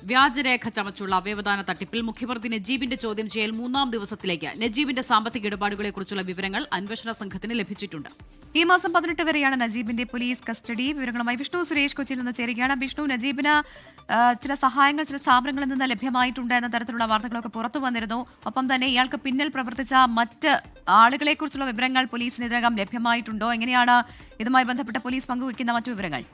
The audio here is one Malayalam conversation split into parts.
വ്യാജരേഖ ചമച്ചുള്ള അവയവദാന തട്ടിപ്പിൽ മുഖ്യപ്രതി നജീബിന്റെ ചോദ്യം ചെയ്യൽ 3-ാം ദിവസത്തിലേക്ക് നജീബിന്റെ സാമ്പത്തിക ഇടപാടുകളെക്കുറിച്ചുള്ള വിവരങ്ങൾ അന്വേഷണ സംഘത്തിന് ലഭിച്ചിട്ടുണ്ട്. ഈ മാസം 18 വരെയാണ് നജീബിന്റെ പോലീസ് കസ്റ്റഡി. വിവരങ്ങളുമായി വിഷ്ണു സുരേഷ് കൊച്ചിയിൽ നിന്ന് ചേരുകയാണ്. വിഷ്ണു, നജീബിന് ചില സഹായങ്ങൾ ചില സ്ഥാപനങ്ങളിൽ നിന്ന് ലഭ്യമായിട്ടുണ്ട് എന്ന തരത്തിലുള്ള വാർത്തകളൊക്കെ പുറത്തു വന്നിരുന്നു. ഒപ്പം തന്നെ ഇയാൾക്ക് പിന്നിൽ പ്രവർത്തിച്ച മറ്റ് ആളുകളെക്കുറിച്ചുള്ള വിവരങ്ങൾ പോലീസിന് ഇതിനകം ലഭ്യമായിട്ടുണ്ടോ? എങ്ങനെയാണ് ഇതുമായി ബന്ധപ്പെട്ട പോലീസ് പങ്കുവയ്ക്കുന്ന മറ്റു വിവരങ്ങൾ?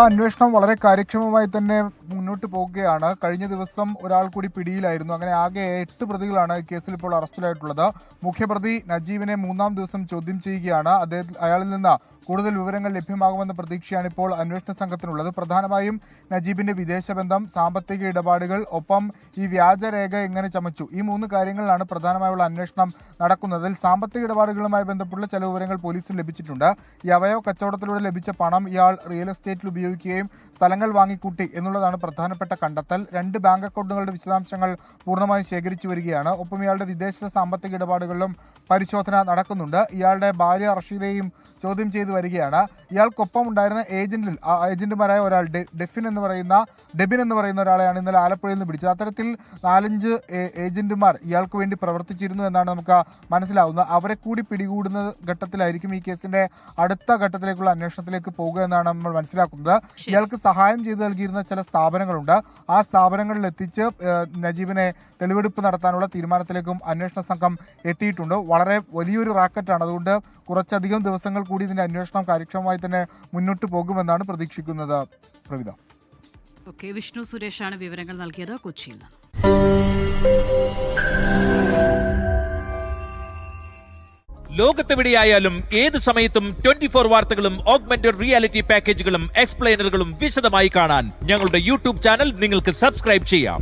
അന്വേഷണം വളരെ കാര്യക്ഷമമായി തന്നെ മുന്നോട്ട് പോകുകയാണ്. കഴിഞ്ഞ ദിവസം ഒരാൾ കൂടി പിടിയിലായിരുന്നു. അങ്ങനെ ആകെ 8 പ്രതികളാണ് ഈ കേസിൽ ഇപ്പോൾ അറസ്റ്റിലായിട്ടുള്ളത്. മുഖ്യപ്രതി നജീബിനെ 3-ാം ദിവസം ചോദ്യം ചെയ്യുകയാണ്. അയാളിൽ നിന്ന് കൂടുതൽ വിവരങ്ങൾ ലഭ്യമാകുമെന്ന പ്രതീക്ഷയാണ് ഇപ്പോൾ അന്വേഷണ സംഘത്തിനുള്ളത്. പ്രധാനമായും നജീബിന്റെ വിദേശ ബന്ധം, സാമ്പത്തിക ഇടപാടുകൾ, ഒപ്പം ഈ വ്യാജരേഖ എങ്ങനെ ചമച്ചു, ഈ 3 കാര്യങ്ങളിലാണ് പ്രധാനമായുള്ള അന്വേഷണം നടക്കുന്നത്. സാമ്പത്തിക ഇടപാടുകളുമായി ബന്ധപ്പെട്ട ചില വിവരങ്ങൾ പോലീസിന് ലഭിച്ചിട്ടുണ്ട്. ഈ അവയവ കച്ചവടത്തിലൂടെ ലഭിച്ച പണം ഇയാൾ റിയൽ എസ്റ്റേറ്റിൽ ഉപയോഗിക്കുകയും സ്ഥലങ്ങൾ വാങ്ങിക്കൂട്ടി എന്നുള്ളതാണ് പ്രധാനപ്പെട്ട കണ്ടെത്തൽ. 2 ബാങ്ക് അക്കൗണ്ടുകളുടെ വിശദാംശങ്ങൾ പൂർണ്ണമായും ശേഖരിച്ചു വരികയാണ്. ഒപ്പം ഇയാളുടെ വിദേശ സാമ്പത്തിക ഇടപാടുകളിലും പരിശോധന നടക്കുന്നുണ്ട്. ഇയാളുടെ ഭാര്യ റഷീദയും ചോദ്യം ചെയ്തു വരികയാണ്. ഇയാൾക്കൊപ്പം ഉണ്ടായിരുന്ന ഏജന്റുമാരായ ഒരാൾ ഡെബിൻ എന്ന് പറയുന്ന ഒരാളെയാണ് ഇന്നലെ ആലപ്പുഴയിൽ നിന്ന് പിടിച്ചത്. അത്തരത്തിൽ 4-5 ഏജന്റുമാർ ഇയാൾക്ക് വേണ്ടി പ്രവർത്തിച്ചിരുന്നു എന്നാണ് നമുക്ക് മനസ്സിലാവുന്നത്. അവരെ കൂടി പിടികൂടുന്ന ഘട്ടത്തിലായിരിക്കും ഈ കേസിന്റെ അടുത്ത ഘട്ടത്തിലേക്കുള്ള അന്വേഷണത്തിലേക്ക് പോകുക എന്നാണ് നമ്മൾ മനസ്സിലാക്കുന്നത്. ഇയാൾക്ക് സഹായം ചെയ്തു നൽകിയിരുന്ന ചില സ്ഥാപനങ്ങളുണ്ട്. ആ സ്ഥാപനങ്ങളിൽ എത്തിച്ച് നജീബിനെ തെളിവെടുപ്പ് നടത്താനുള്ള തീരുമാനത്തിലേക്കും അന്വേഷണ സംഘം എത്തിയിട്ടുണ്ട്. വളരെ വലിയൊരു റാക്കറ്റാണ്. അതുകൊണ്ട് കുറച്ചധികം ദിവസങ്ങൾ കൂടി ഇതിന്റെ അന്വേഷണം കാര്യക്ഷമമായി തന്നെ മുന്നോട്ട് പോകുമെന്നാണ് പ്രതീക്ഷിക്കുന്നത്. പ്രവിത. വിഷ്ണു സുരേഷാണ് വിവരങ്ങൾ നൽകിയത് കൊച്ചിയിൽ നിന്ന്. ലോകത്തെവിടെയായാലും ഏത് സമയത്തും 24 വാർത്തകളും ഓഗ്മെന്റഡ് റിയാലിറ്റി പാക്കേജുകളും എക്സ്പ്ലെയിനറുകളും വിശദമായി കാണാൻ ഞങ്ങളുടെ യൂട്യൂബ് ചാനൽ നിങ്ങൾക്ക് സബ്സ്ക്രൈബ് ചെയ്യാം.